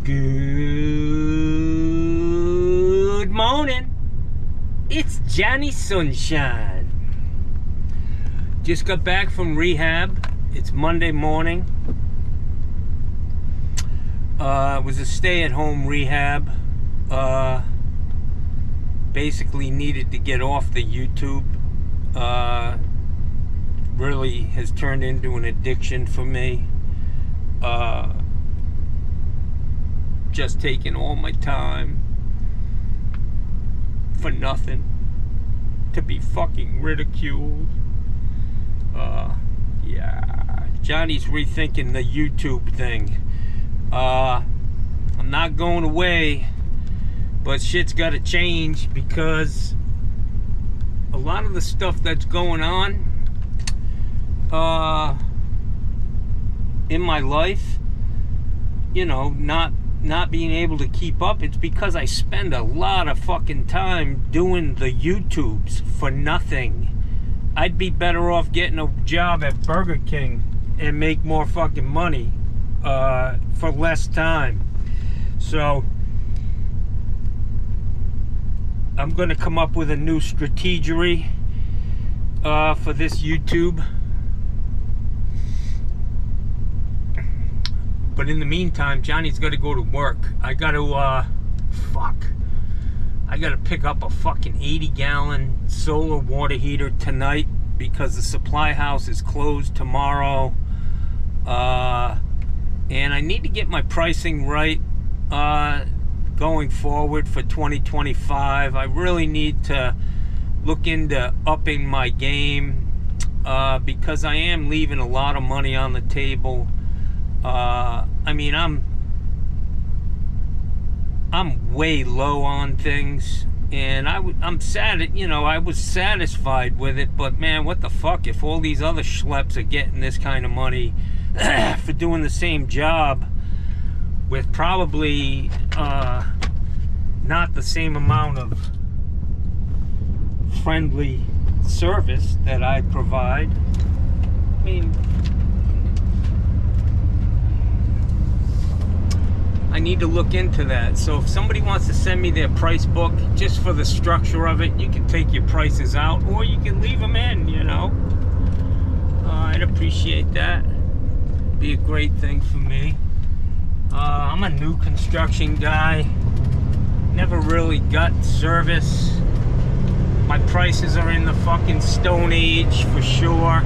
Good morning. It's Johnny Sunshine. Just got back from rehab. It's Monday morning. It was a stay-at-home rehab. Basically needed to get off the YouTube. Really has turned into an addiction for me. Just taking all my time for nothing, to be fucking ridiculed. Yeah, Johnny's rethinking the YouTube thing. I'm not going away, but shit's gotta change because a lot of the stuff that's going on in my life, you know, not being able to keep up, it's because I spend a lot of fucking time doing the YouTubes for nothing. I'd be better off getting a job at Burger King and make more fucking money for less time. So I'm gonna come up with a new strategy for this YouTube. But in the meantime, Johnny's got to go to work. I got to, I got to pick up a fucking 80-gallon solar water heater tonight because the supply house is closed tomorrow. And I need to get my pricing right going forward for 2025. I really need to look into upping my game because I am leaving a lot of money on the table. I mean, I'm way low on things, and I'm sad. You know, I was satisfied with it, but man, what the fuck? If all these other schleps are getting this kind of money for doing the same job with probably not the same amount of friendly service that I provide, I mean, I need to look into that. So if somebody wants to send me their price book just for the structure of it, you can take your prices out or you can leave them in, you know. I'd appreciate that. Be a great thing for me. I'm a new construction guy. Never really got service. My prices are in the fucking Stone Age for sure.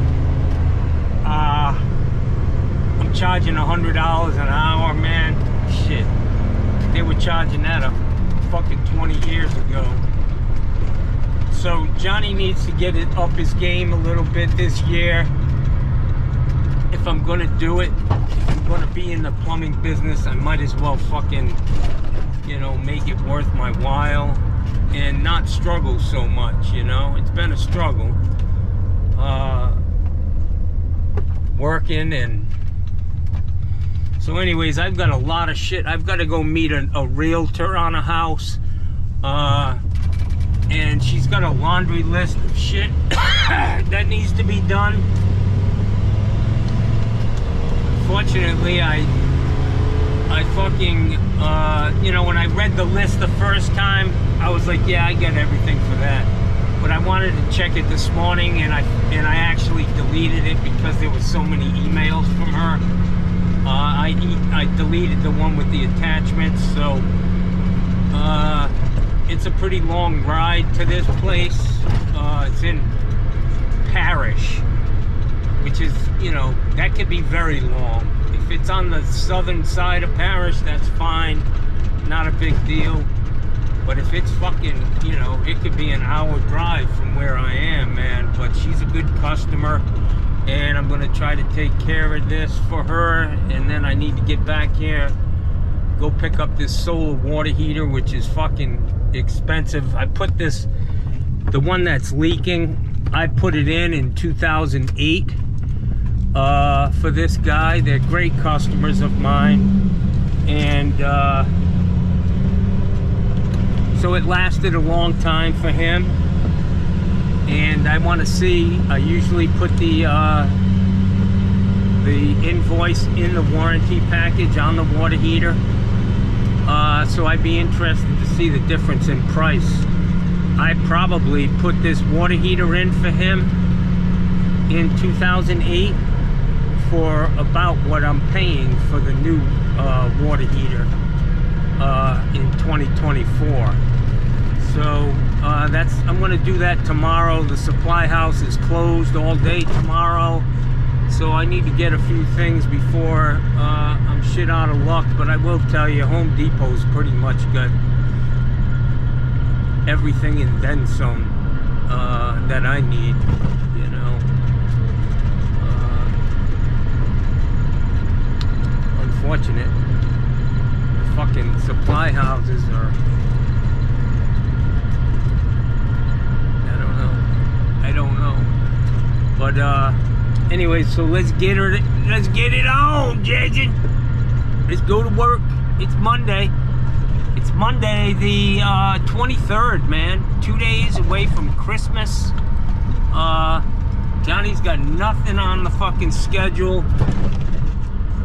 I'm charging $100 an hour, man. Shit, they were charging that a fucking 20 years ago. So Johnny needs to get it up his game a little bit this year. If I'm gonna do it, if I'm gonna be in the plumbing business, I might as well fucking, you know, make it worth my while and not struggle so much, you know. It's been a struggle working. And so anyways, I've got a lot of shit. I've got to go meet a realtor on a house. And she's got a laundry list of shit that needs to be done. Fortunately, I fucking, you know, when I read the list the first time, I was like, yeah, I get everything for that. But I wanted to check it this morning, and I actually deleted it because there was so many emails from her. I deleted the one with the attachments, so it's a pretty long ride to this place. It's in Parish, which is, you know, that could be very long. If it's on the southern side of Parish, that's fine, not a big deal. But if it's fucking, you know, it could be an hour drive from where I am, man. But she's a good customer, and I'm gonna try to take care of this for her. And then I need to get back here, go pick up this solar water heater, which is fucking expensive. I put this, the one that's leaking, I put it in 2008 for this guy. They're great customers of mine, and so it lasted a long time for him. And I want to see, I usually put the invoice in the warranty package on the water heater. So I'd be interested to see the difference in price. I probably put this water heater in for him in 2008 for about what I'm paying for the new water heater in 2024. So I'm going to do that tomorrow. The supply house is closed all day tomorrow, so I need to get a few things before I'm shit out of luck. But I will tell you, Home Depot's pretty much got everything and then some that I need, you know. Unfortunate. The fucking supply houses are, I don't know. But anyway, so let's get it on, Jason. Let's go to work. It's Monday. It's Monday the 23rd, man. 2 days away from Christmas. Johnny's got nothing on the fucking schedule.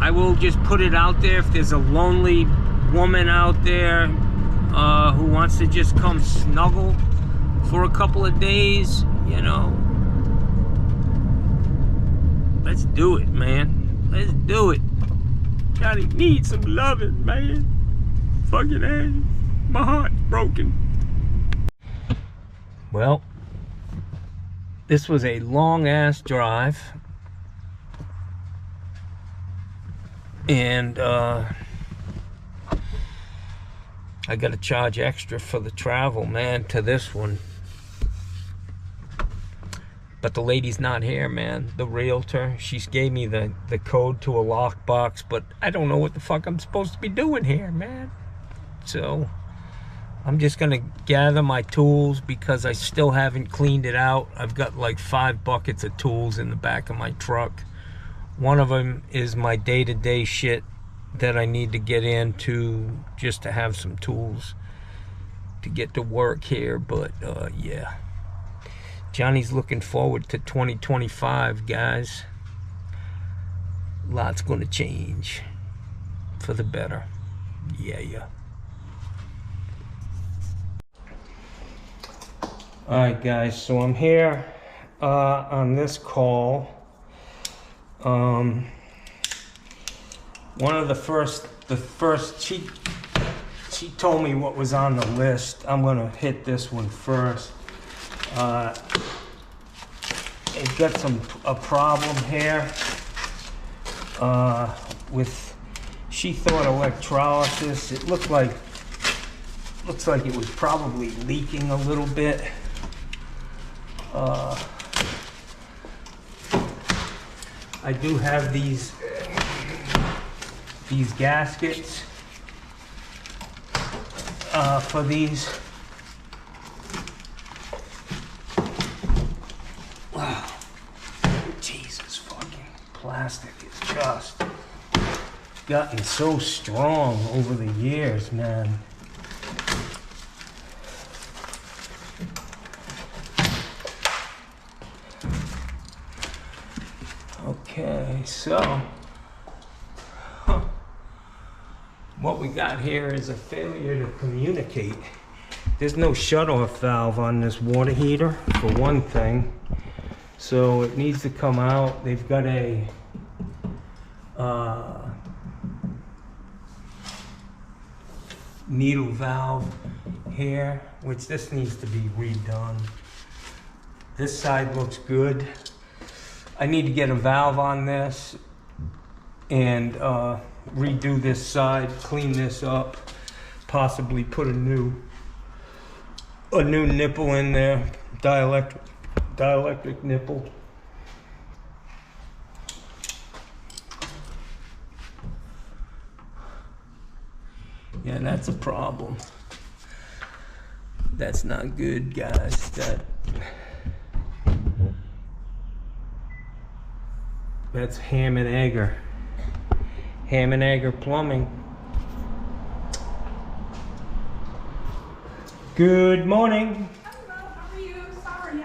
I will just put it out there, if there's a lonely woman out there who wants to just come snuggle for a couple of days, you know, let's do it, man. Let's do it. Johnny needs some loving, man. Fucking A. My heart's broken. Well, this was a long-ass drive. And I gotta charge extra for the travel, man, to this one. But the lady's not here, man. The realtor, she gave me the code to a lockbox, but I don't know what the fuck I'm supposed to be doing here, man. So I'm just gonna gather my tools because I still haven't cleaned it out. I've got like 5 buckets of tools in the back of my truck. One of them is my day-to-day shit that I need to get into just to have some tools to get to work here. But yeah, Johnny's looking forward to 2025, guys. Lots gonna change for the better. Yeah. Alright, guys, so I'm here on this call. One of the first, she told me what was on the list. I'm gonna hit this one first. It's got a problem here with, she thought electrolysis. It looks like it was probably leaking a little bit. I do have these gaskets for these. Wow. Jesus, fucking plastic is just gotten so strong over the years, man. Okay, so what we got here is a failure to communicate. There's no shut-off valve on this water heater, for one thing, so it needs to come out. They've got a needle valve here, which this needs to be redone. This side looks good. I need to get a valve on this and redo this side, clean this up, possibly put a new nipple in there, dielectric nipple. Yeah, that's a problem. That's not good, guys. That's Ham and Egger Plumbing. Good morning. Hello, how are you? Sorry,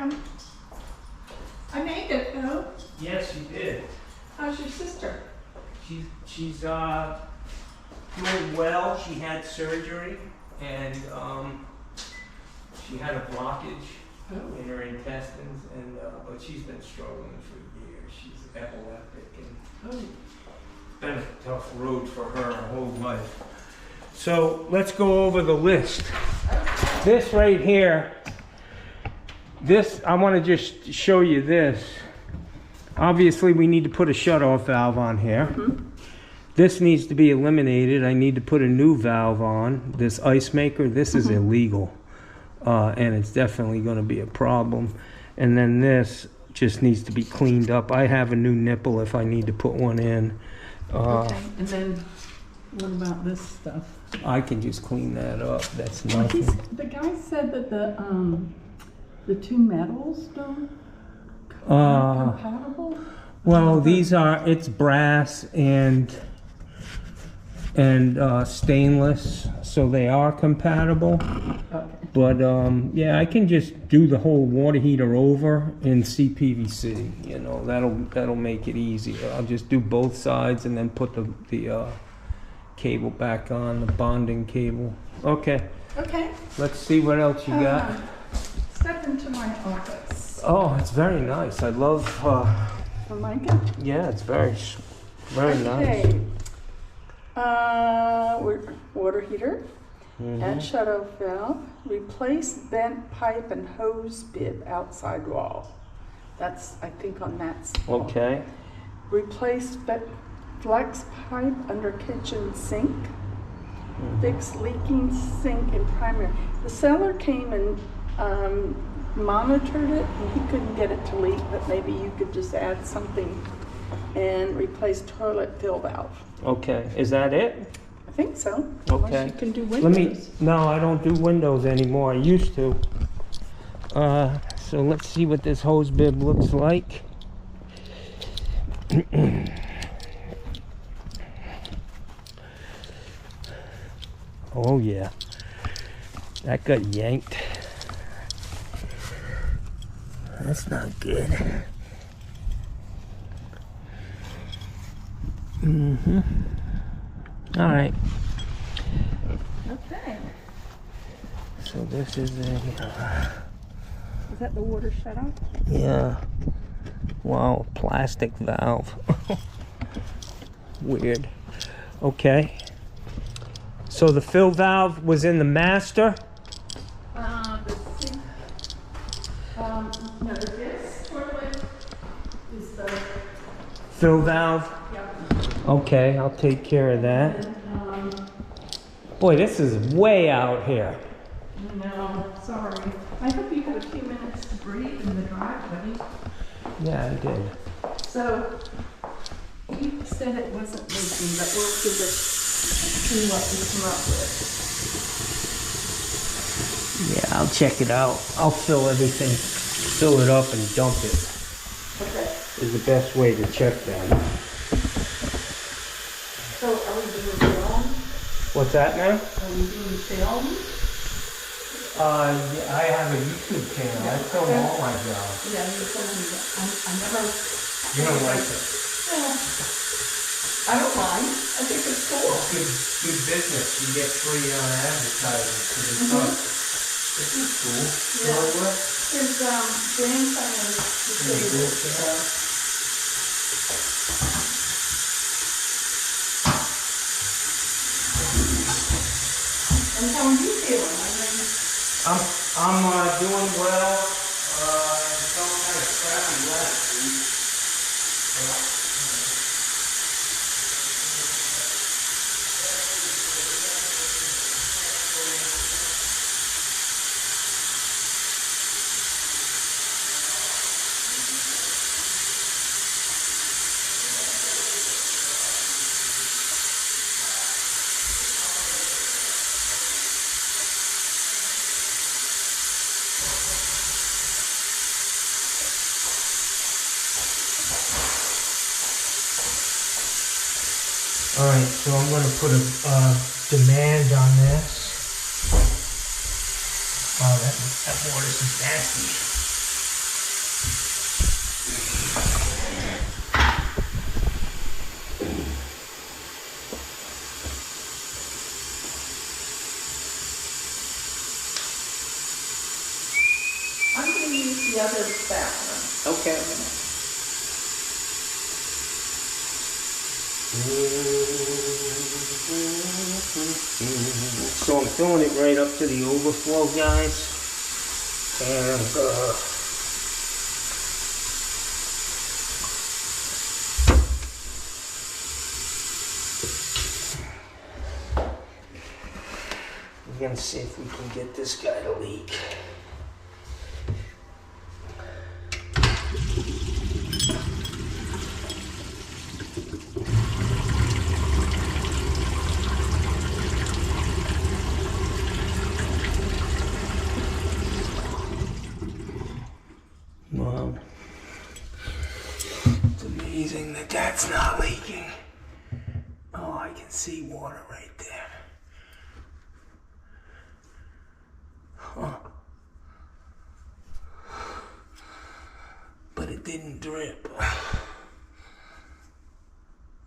I made it though. Yes, you did. How's your sister? She's doing well. She had surgery, and she had a blockage in her intestines, and but she's been struggling for years. She's epileptic, and it's been a tough road for her whole life. So let's go over the list. This right here, this, I want to just show you this. Obviously, we need to put a shutoff valve on here. Mm-hmm. This needs to be eliminated. I need to put a new valve on. This ice maker, this is illegal. And it's definitely going to be a problem. And then this just needs to be cleaned up. I have a new nipple if I need to put one in. Okay, and then what about this stuff? I can just clean that up. That's Well, nothing. the guy said that the two metals don't Uh, compatible. well, these are, it's brass and stainless, so they are compatible. Okay. But yeah, I can just do the whole water heater over in CPVC. You know, that'll make it easier. I'll just do both sides and then put the cable back on, the bonding cable. Okay, Okay. let's see what else you got. Step into my office. Oh, it's very nice. I love. Oh, Micah? Yeah, it's very nice. Okay. Water heater and shutoff valve. Replace bent pipe and hose bib outside wall. That's, I think, on Matt's wall. Okay. Replace flex pipe under kitchen sink. Fix leaking sink in primary. The seller came and monitored it, and he couldn't get it to leak, but maybe you could just add something and replace toilet fill valve. Okay. Is that it? I think so. Okay. Unless you can do Let windows. me. No, I don't do windows anymore. I used to. So let's see what this hose bib looks like. Oh yeah, that got yanked. That's not good. All right. Okay. So this is a. Is that the water shut off? Yeah. Wow, plastic valve. Weird. Okay. So the fill valve was in the master. The sink. No, this toilet is the. Fill valve. Yep. Okay, I'll take care of that. And, Boy, this is way out here. no, sorry. I hope you had a few minutes to breathe in the driveway. Yeah, I did. So, he said it wasn't leaking, but we'll give it, see what we come up with. Yeah, I'll check it out. I'll fill everything, fill it up and dump it. Okay. Is the best way to check that. So, are we doing film? What's that now? Are we doing film? Yeah, I have a YouTube channel. I film all my jobs. Yeah, you told me that. I never. You don't like it? Yeah. I don't mind. I think it's cool. Good business. You get free advertising for the stuff. This is cool. Yeah. What? His grandson is disabled, so. And how are you feeling? I mean, I'm doing well. Felt kind of crappy last week. All right, so I'm going to put a demand on this. Oh, that water is nasty. the other bathroom. Okay. So I'm filling it right up to the overflow, guys. And we're gonna see if we can get this guy to leak. Wow. It's amazing that that's not leaking. Oh, I can see water right there. Huh. But it didn't drip. I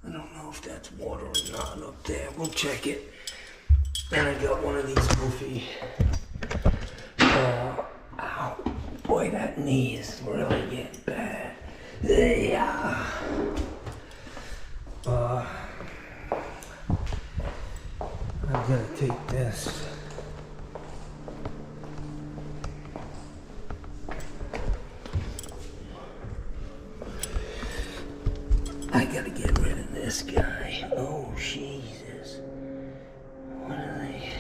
don't know if that's water or not up there. We'll check it. And I got one of these goofy. Ow. Boy, that knee is really getting bad. Yeah. I'm gonna take this. I gotta get rid of this guy. Oh, Jesus. What are they?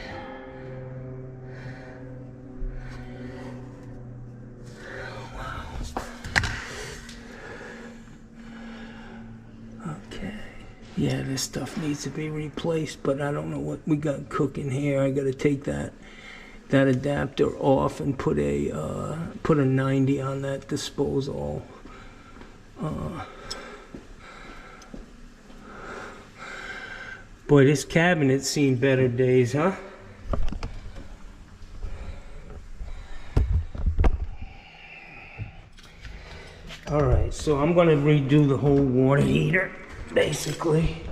Wow. Okay. Yeah, this stuff needs to be replaced, but I don't know what we got cooking here. I gotta take that adapter off and put a 90 on that disposal. Boy, this cabinet's seen better days, huh? Alright, so I'm gonna redo the whole water heater, basically.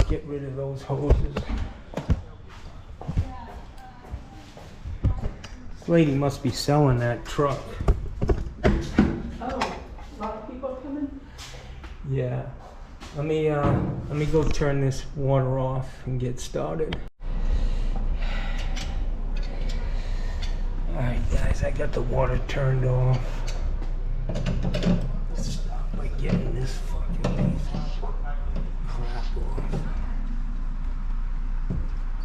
Get rid of those hoses. This lady must be selling that truck. Oh, a lot of people coming? Yeah. Let me go turn this water off and get started. Alright guys, I got the water turned off. Let's start by getting this fucking piece of crap off.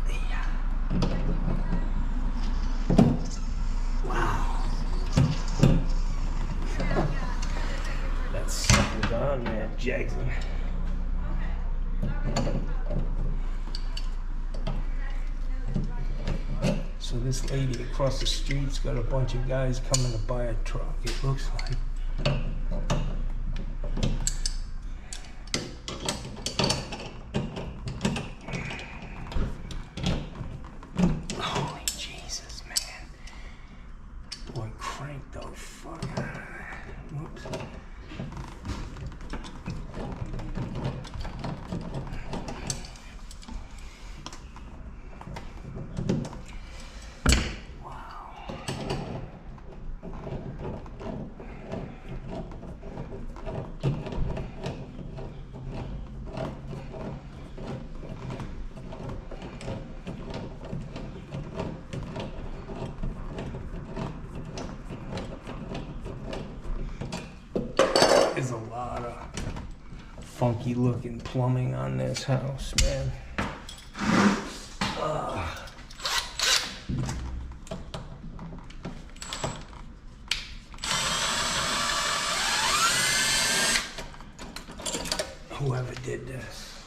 Yeah. Wow. That sucker's on there, Jackson. So this lady across the street's got a bunch of guys coming to buy a truck, it looks like. Holy Jesus, man. Boy, crank the fuck out of that. Whoops. There's a lot of funky looking plumbing on this house, man. Whoever did this.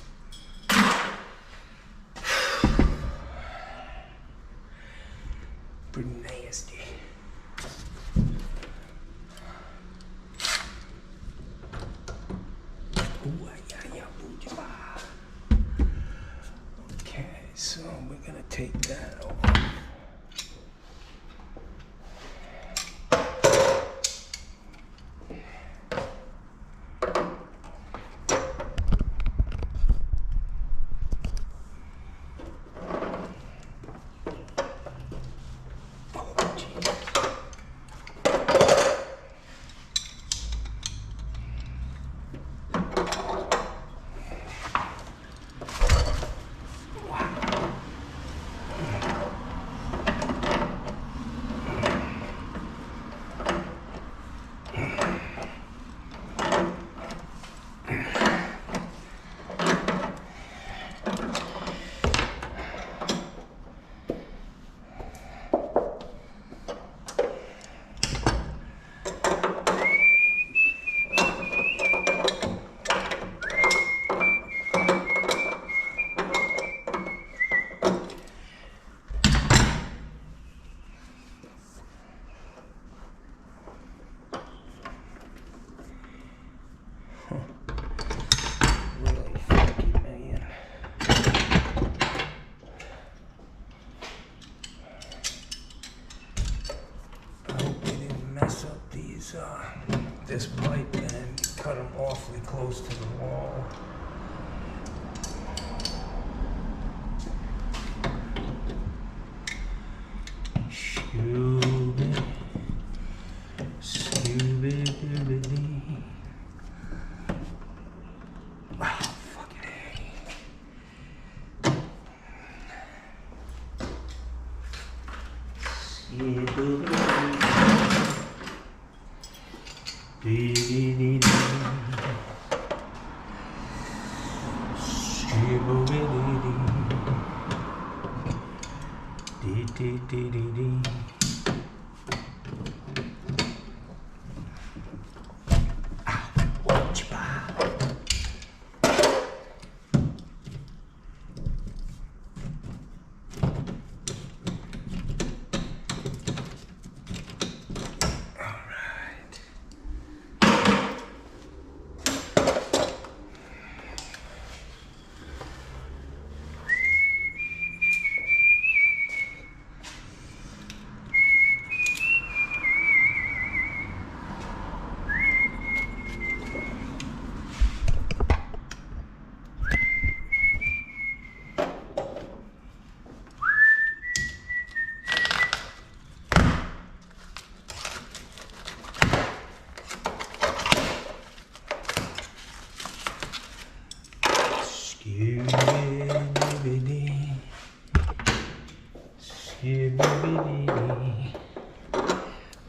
Pretty nasty. Okay, so we're gonna take that off.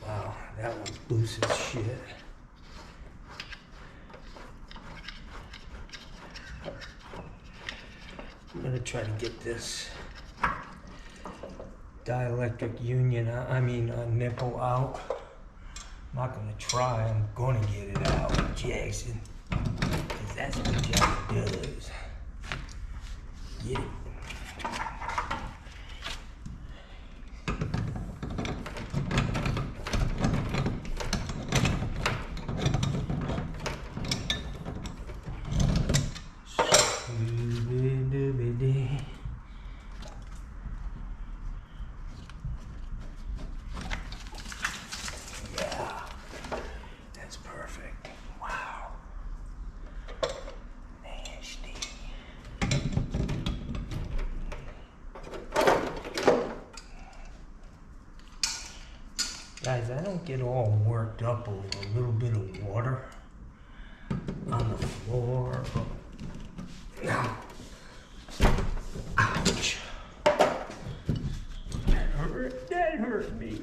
Wow, that one's loose as shit. I'm gonna try to get this dielectric union, nipple out. I'm not gonna try, I'm gonna get it out, Jackson. Because that's what Jack does. Get it. Guys, I don't get all worked up over a little bit of water on the floor. No. Ouch. That hurt me.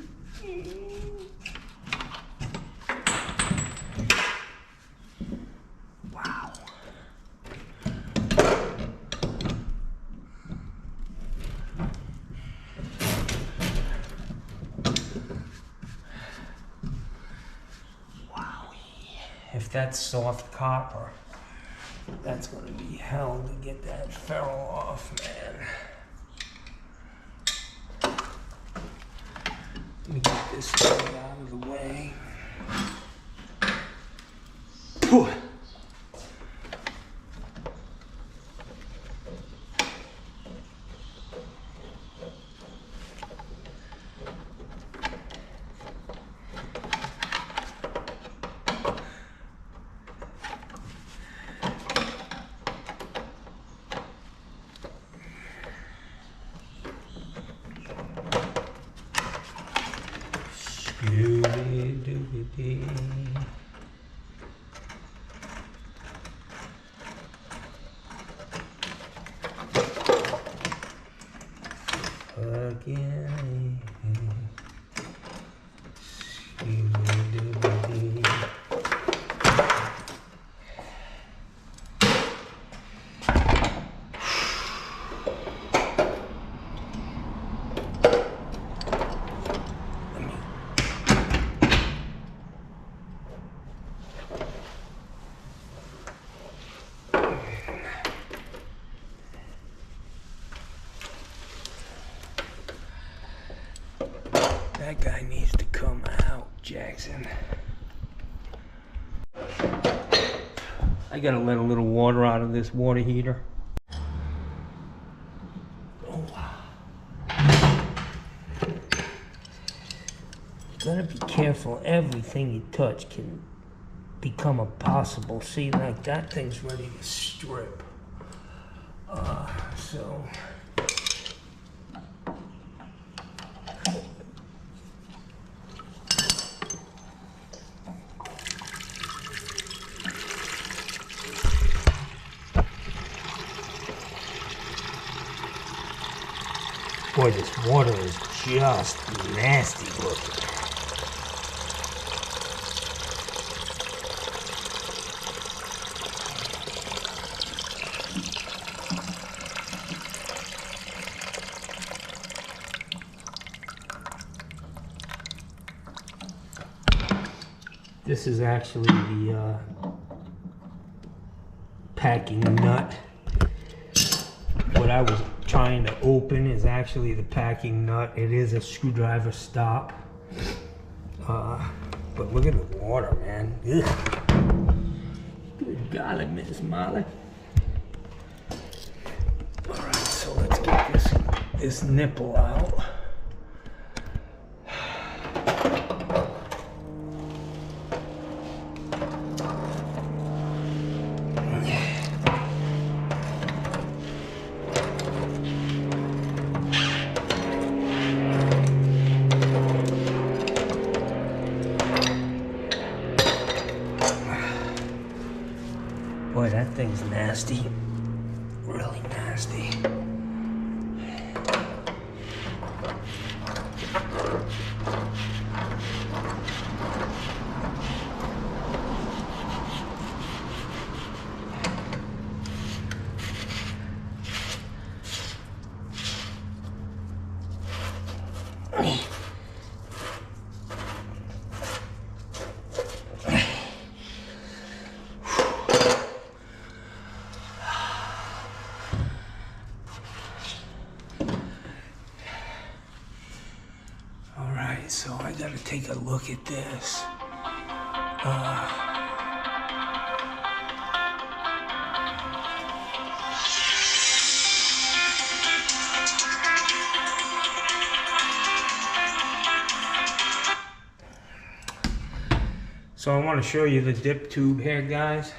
Wow. If that's soft copper, that's going to be hell to get that ferrule off, man. Let me get this thing out of the way. Whew. Again. That guy needs to come out, Jackson. I gotta let a little water out of this water heater. Oh, wow. You gotta be careful. Everything you touch can become a possible. See, like that thing's ready to strip. So. Boy, this water is just nasty looking. This is actually the packing nut. What I was trying to open is actually the packing nut. It is a screwdriver stop. But look at the water, man. Ugh. Good golly, Miss Molly. Alright, so let's get this nipple out. Boy, that thing's nasty. Really nasty. So I gotta take a look at this. So I want to show you the dip tube here, guys.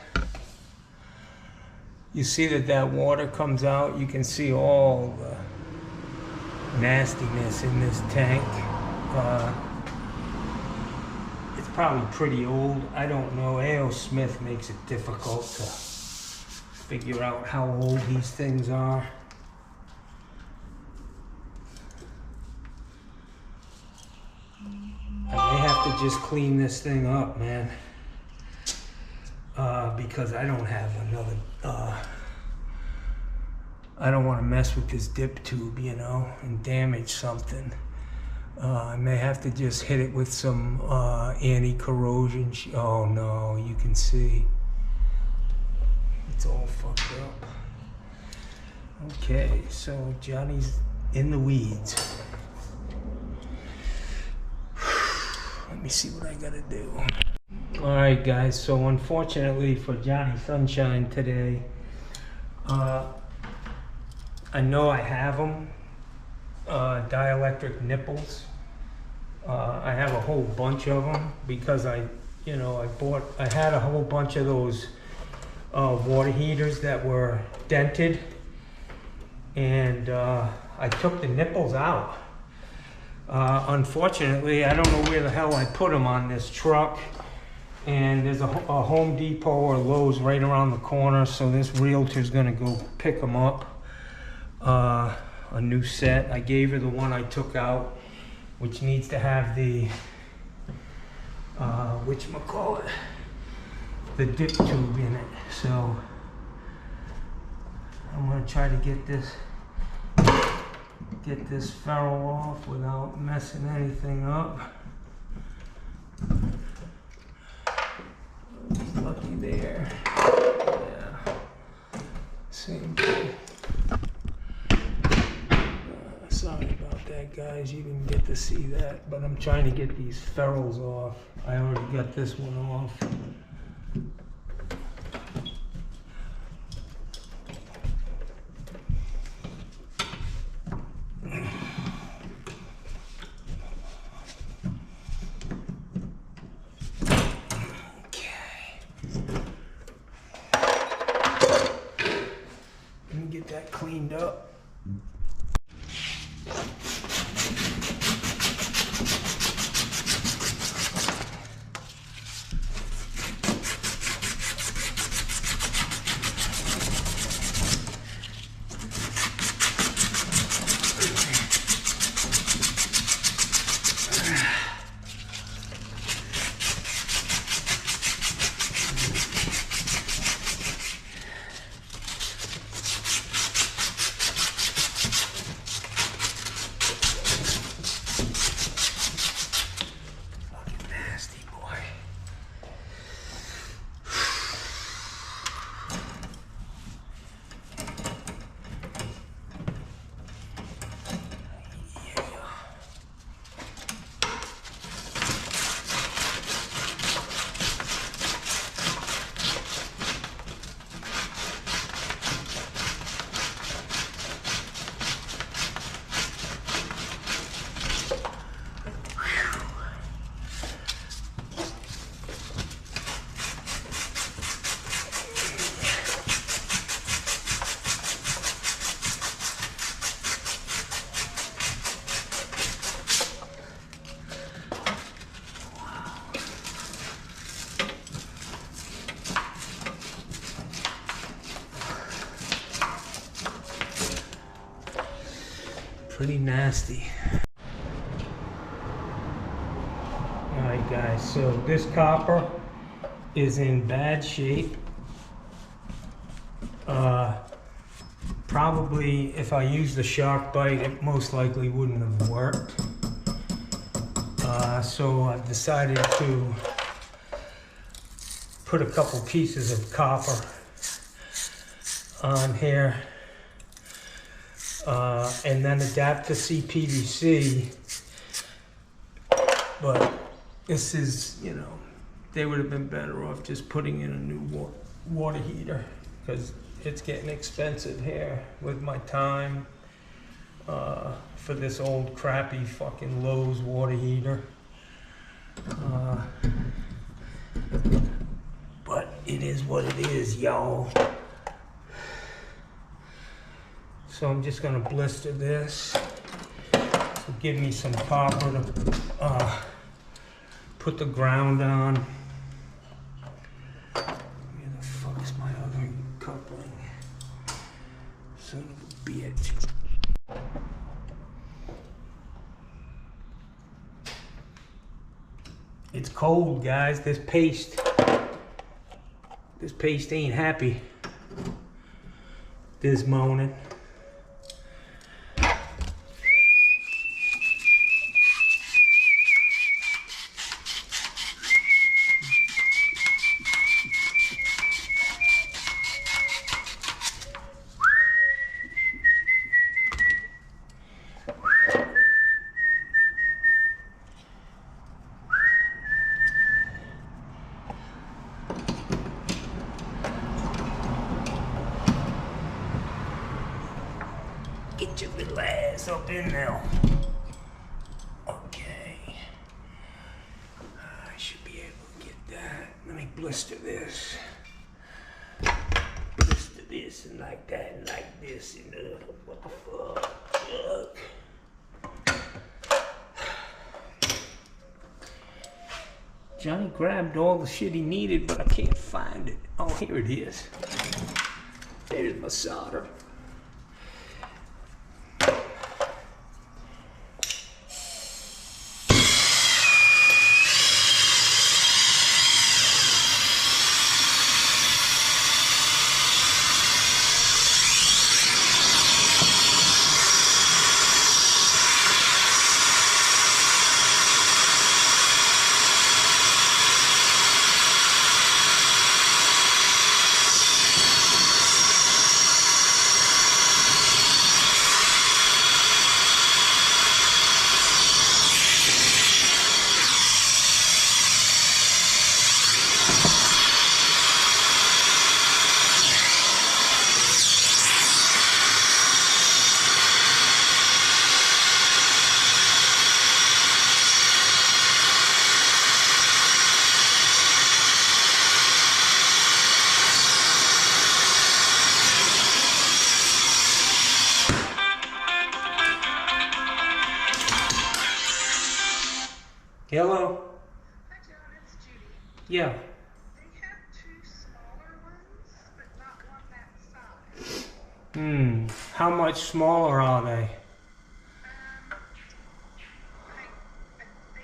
You see that water comes out. You can see all the nastiness in this tank. It's probably pretty old. I don't know. A.O. Smith makes it difficult to figure out how old these things are. I may have to just clean this thing up, man. Because I don't have another... I don't want to mess with this dip tube, you know, and damage something. I may have to just hit it with some anti-corrosion. Oh no, you can see. It's all fucked up. Okay, so Johnny's in the weeds. Let me see what I gotta do. Alright guys, so unfortunately for Johnny Sunshine today, I know I have them. Dielectric nipples. I have a whole bunch of them because I had a whole bunch of those water heaters that were dented, and I took the nipples out. Unfortunately, I don't know where the hell I put them on this truck, and there's a Home Depot or Lowe's right around the corner, so this realtor's gonna go pick them up. A new set. I gave her the one I took out, which needs to have the whatchamacallit, the dip tube in it. So I'm gonna try to get this ferrule off without messing anything up. Lucky there. Yeah. Same thing. Sorry about that, guys. You didn't get to see that, but I'm trying to get these ferrules off. I already got this one off. Okay. Let me get that cleaned up. pretty nasty. Alright guys, so this copper is in bad shape. Probably if I used the shark bite, it most likely wouldn't have worked. So I've decided to put a couple pieces of copper on here and then adapt to CPVC. But this is, you know, they would have been better off just putting in a new water heater, because it's getting expensive here with my time for this old crappy fucking Lowe's water heater. But it is what it is, y'all. So I'm just gonna blister this. So give me some copper to put the ground on. Where the fuck is my other coupling? Son of a bitch. It's cold, guys. This paste ain't happy this morning. Get your little ass up in there. Okay. I should be able to get that. Let me blister this. Blister this and like that and like this and what the fuck? Johnny grabbed all the shit he needed, but I can't find it. Oh, here it is. There's my solder. Hello? Hi, John. It's Judy. Yeah. They have two smaller ones, but not one that size. How much smaller are they? They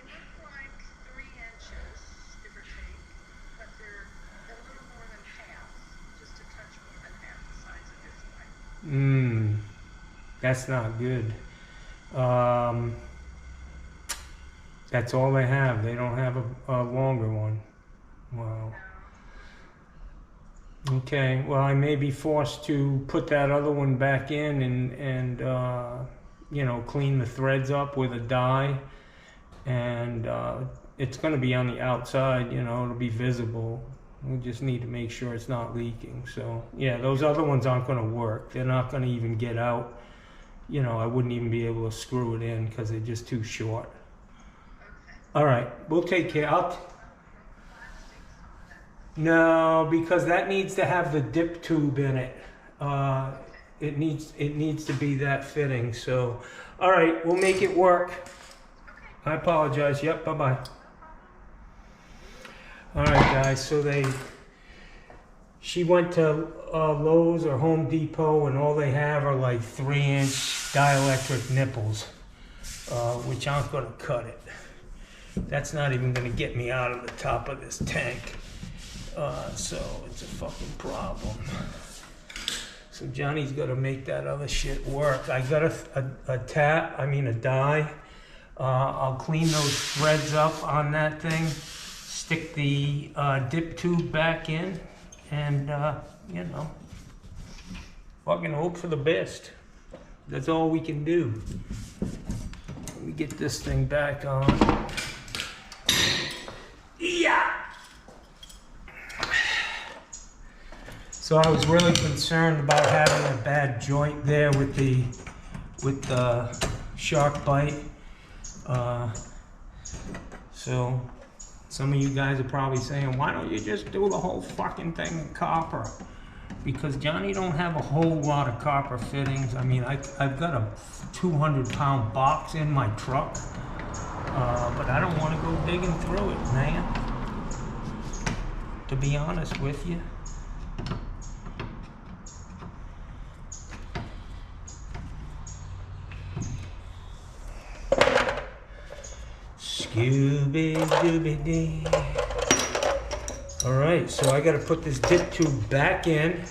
look like 3 inches, give or take, but they're a little more than half, just a touch more than half the size of this one. That's not good. That's all they have. They don't have a longer one. Wow. Okay, well, I may be forced to put that other one back in and you know, clean the threads up with a dye. And it's going to be on the outside, you know, it'll be visible. We just need to make sure it's not leaking. So, yeah, those other ones aren't going to work. They're not going to even get out. You know, I wouldn't even be able to screw it in because they're just too short. All right, we'll take care. No, because that needs to have the dip tube in it. It needs to be that fitting. So, all right, we'll make it work. I apologize. Yep, bye-bye. All right, guys. So she went to Lowe's or Home Depot, and all they have are like 3-inch dielectric nipples, which aren't going to cut it. That's not even going to get me out of the top of this tank. So it's a fucking problem. So Johnny's got to make that other shit work. I got a die. I'll clean those threads up on that thing, stick the dip tube back in, and you know, fucking hope for the best. That's all we can do. Let me get this thing back on. Yeah. So I was really concerned about having a bad joint there with the shark bite. So some of you guys are probably saying, why don't you just do the whole fucking thing in copper? Because Johnny don't have a whole lot of copper fittings. I mean, I've got a 200-pound box in my truck, but I don't want to go digging through it, man. To be honest with you. Scooby-Dooby-Dee. All right, so I got to put this dip tube back in.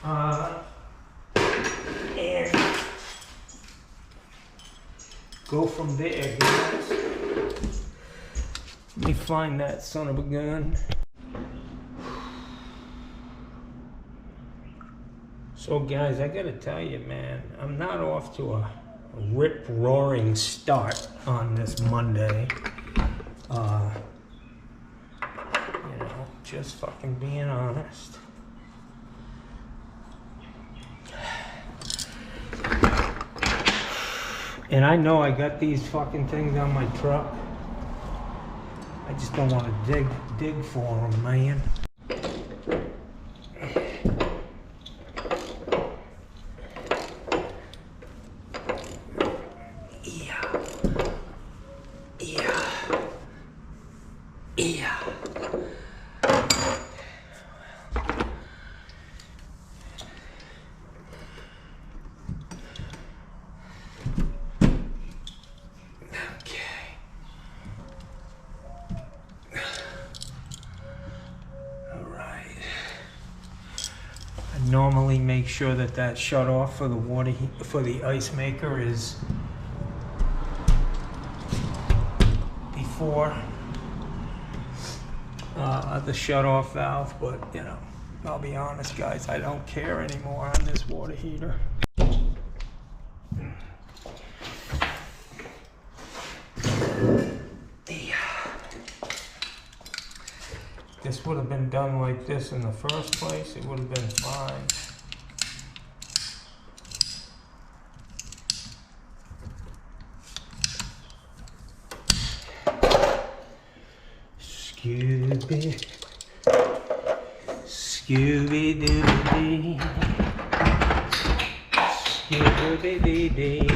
And go from there, guys. Let me find that son of a gun. So guys, I got to tell you, man, I'm not off to a rip-roaring start on this Monday. You know, just fucking being honest. And I know I got these fucking things on my truck. I just don't want to dig for them, man. Normally make sure that that shut off for the water for the ice maker is before the shut off valve, but you know, I'll be honest guys, I don't care anymore on this water heater. This would have been done like this in the first place, it would have been fine. Scooby-Dooby-Dee. Scooby-Dee-Dee.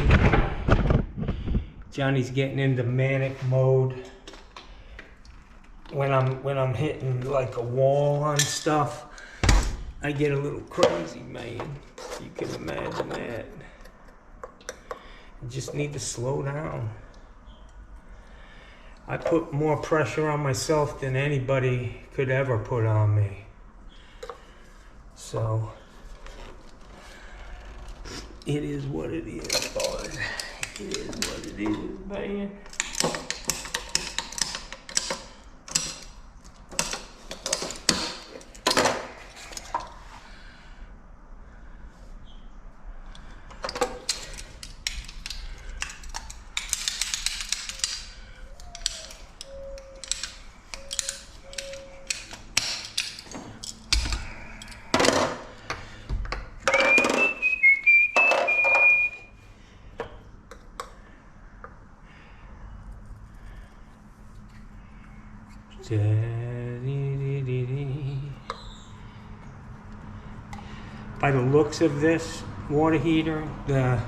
Johnny's getting into manic mode. When I'm hitting like a wall on stuff, I get a little crazy, man. You can imagine that. I just need to slow down. I put more pressure on myself than anybody could ever put on me. So it is what it is, boys. It is what it is, man. By the looks of this water heater, the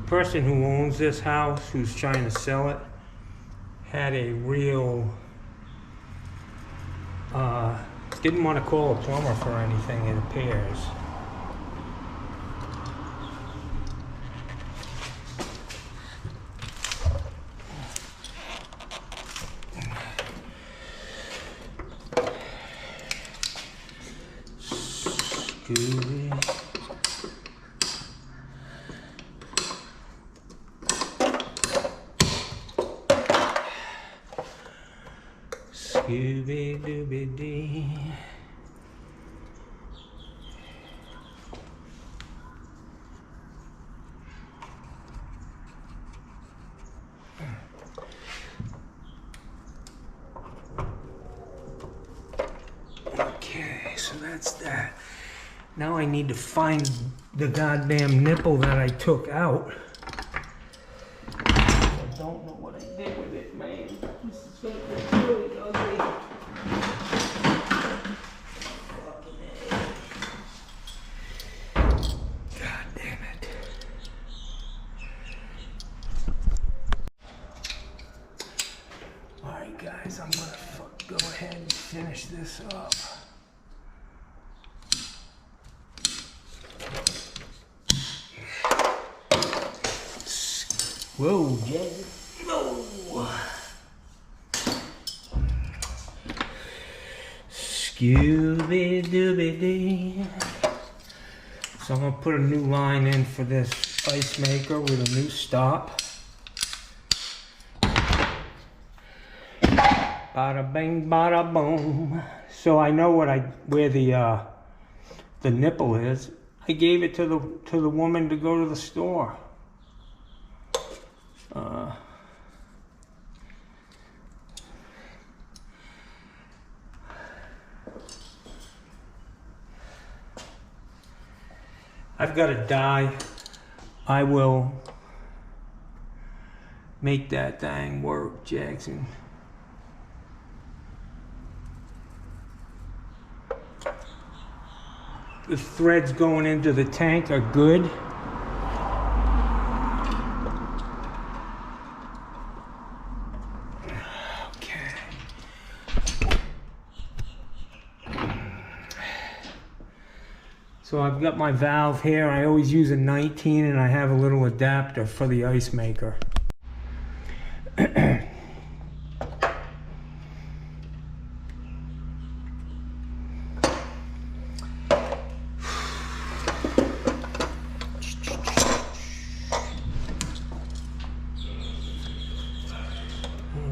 person who owns this house, who's trying to sell it, had a real, didn't want to call a plumber for anything, it appears. Scooby. Scooby Dooby Dee. Okay, so that's that. Now I need to find the goddamn nipple that I took out. I don't know what I did with it, man. This is gonna be really ugly. God damn it. Alright guys, I'm gonna go ahead and finish this up. Whoa, Jay. Whoa. Scooby Dooby Dee. So I'm gonna put a new line in for this ice maker with a new stop. Bada bing, bada boom. So I know where the nipple is. I gave it to the woman to go to the store. I've got a die. I will make that thing work, Jackson. The threads going into the tank are good. So I've got my valve here. I always use a 19 and I have a little adapter for the ice maker.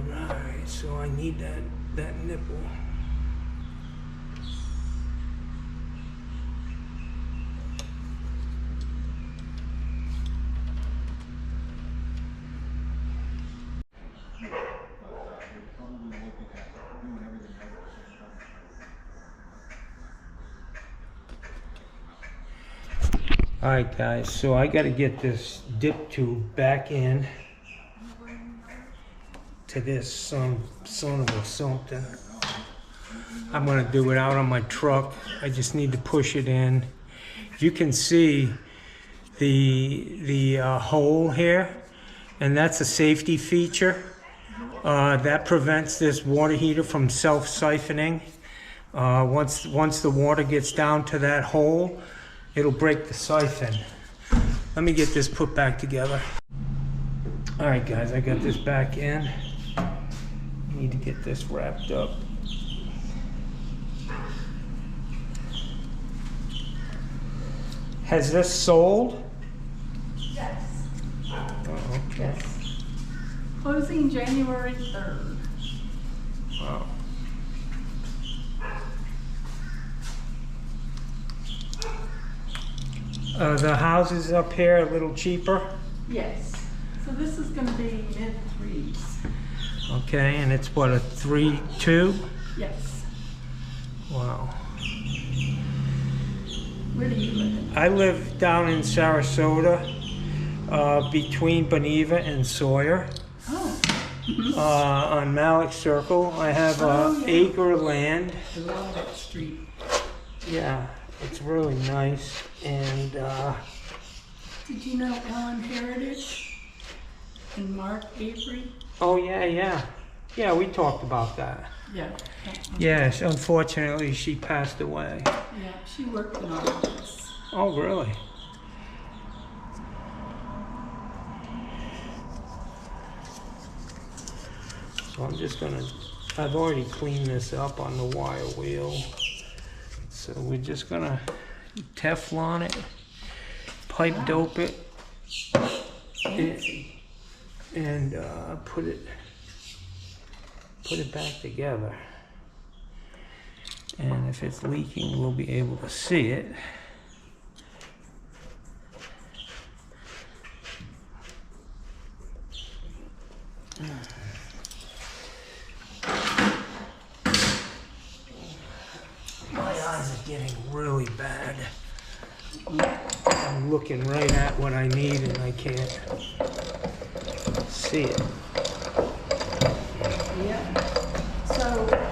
Alright, so I need that nipple. Alright guys, so I gotta get this dip tube back in to this son of a something. I'm gonna do it out on my truck. I just need to push it in. You can see the hole here, and that's a safety feature. That prevents this water heater from self-siphoning. Once the water gets down to that hole, it'll break the siphon. Let me get this put back together. All right, guys, I got this back in. Need to get this wrapped up. Has this sold? Yes. Oh, okay. Yes. Closing January 3rd. Wow. The houses up here a little cheaper. Yes. So this is going to be mid-threes. Okay, and it's what, a 3.2? Yes. Wow. Where do you live? I live down in Sarasota, between Beneva and Sawyer. Oh. On Malik Circle. I have Oh, yeah. acre of land. I love that street. Yeah, it's really nice. And Did you know Ellen Heritage and Mark Avery? oh yeah, we talked about that. Yeah. Yes, unfortunately she passed away. Yeah, she worked in our office. Oh really? So I'm just gonna, I've already cleaned this up on the wire wheel. So we're just gonna Teflon it, pipe dope it, and put it back together. And if it's leaking, we'll be able to see it. My eyes are getting really bad. I'm looking right at what I need and I can't see it. Yeah. So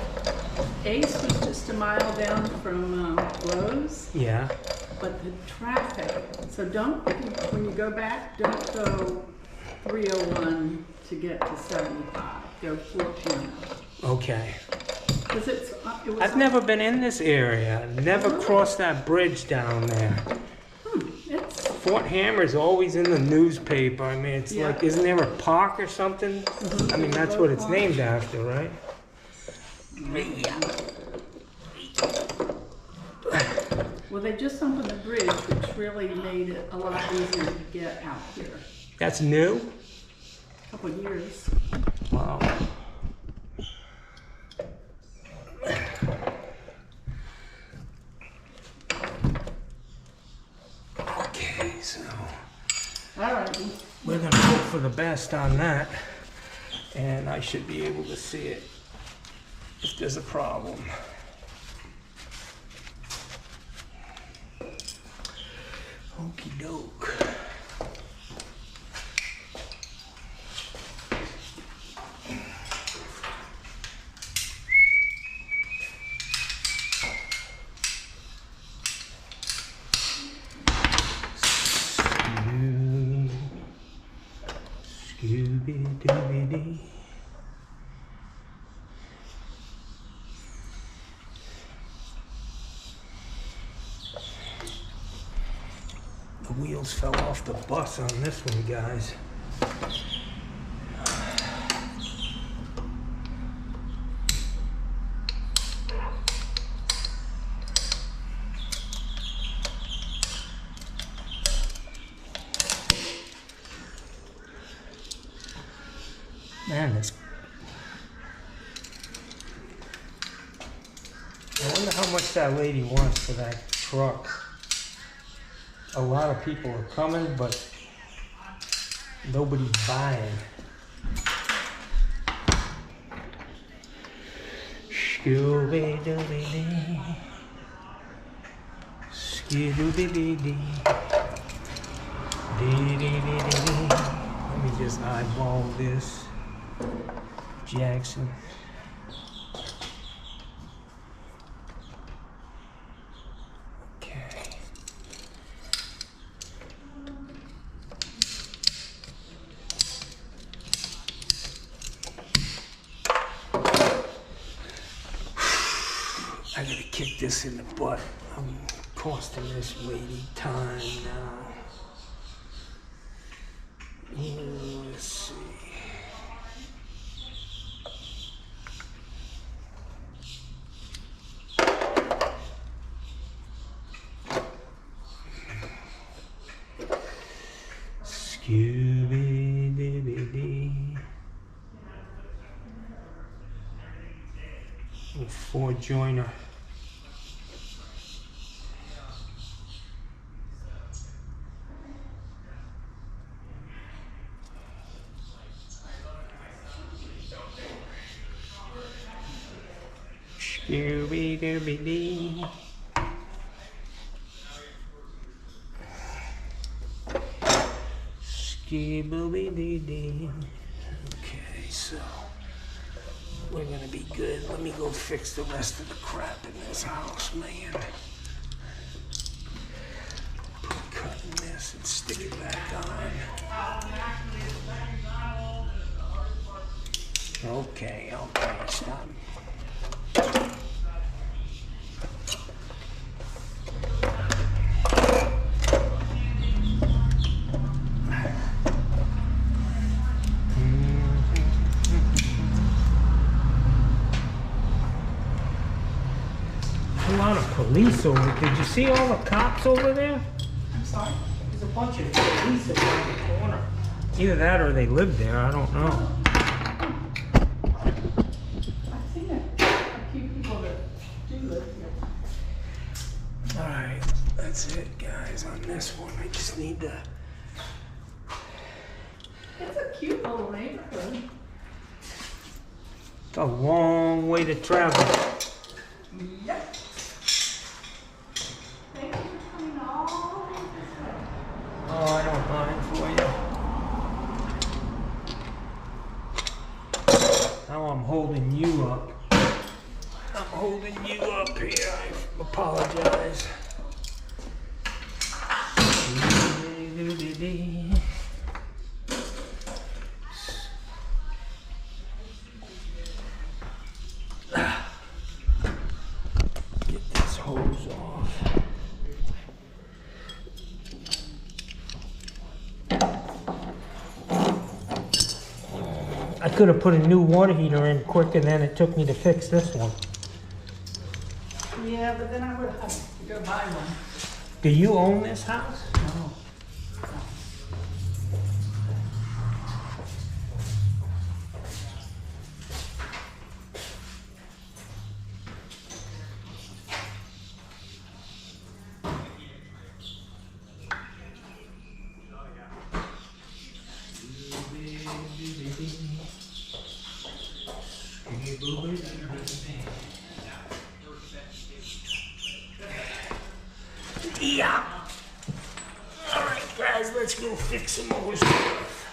Ace was just a mile down from Lowe's, Yeah. but the traffic, so don't, when you go back, don't go 301 to get to 75. Go 410. Okay. Because it was I've never been in this area. Never crossed that bridge down there. It's, Fort Hammer's always in the newspaper. I mean, it's Yeah. like, isn't there a park or something? I mean, that's what it's named after, right? well, they just opened the bridge, which really made it a lot easier to get out here. That's new? A couple of years. Wow. Okay, so Alrighty. we're gonna hope for the best on that, and I should be able to see it if there's a problem. Okie doke. Scooby-Dooby-Dee. The wheels fell off the bus on this one, guys. Man, this. I wonder how much that lady wants for that truck. A lot of people are coming, but nobody's buying. Scooby-Dooby-Dee. Scooby-Dooby-Dee. Dee-dee-dee-dee-dee. Let me just eyeball this. Jackson. Okay. I gotta kick this in the butt. I'm costing this lady time now. Let's see. Scooby-Dooby-Dee. Four joiner. Scooby-Dooby-Dee. Scooby-Dooby-Dee. Okay, so we're gonna be good. Let me go fix the rest of the crap in this house, man. Cutting this and stick it back on. Okay, stop. police over. Did you see all the cops over there? I'm sorry? There's a bunch of police around the corner. Either that or they live there, I don't know. I've seen a few people that do live here. Alright, that's it guys on this one. I just need to... It's a cute little neighborhood. It's a long way to travel. Yep. Thank you for coming all the way this way. Oh, I don't mind for you. Now I'm holding you up. I'm holding you up here. I apologize. Get this hose off. I could have put a new water heater in quicker than it took me to fix this one. Yeah, but then I would have to go buy one. Do you own this house? No. Yeah. All right, guys, let's go fix some more stuff.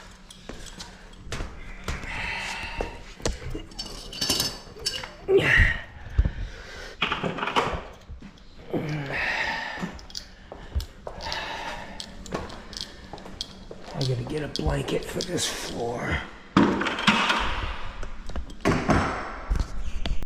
I gotta get a blanket for this floor.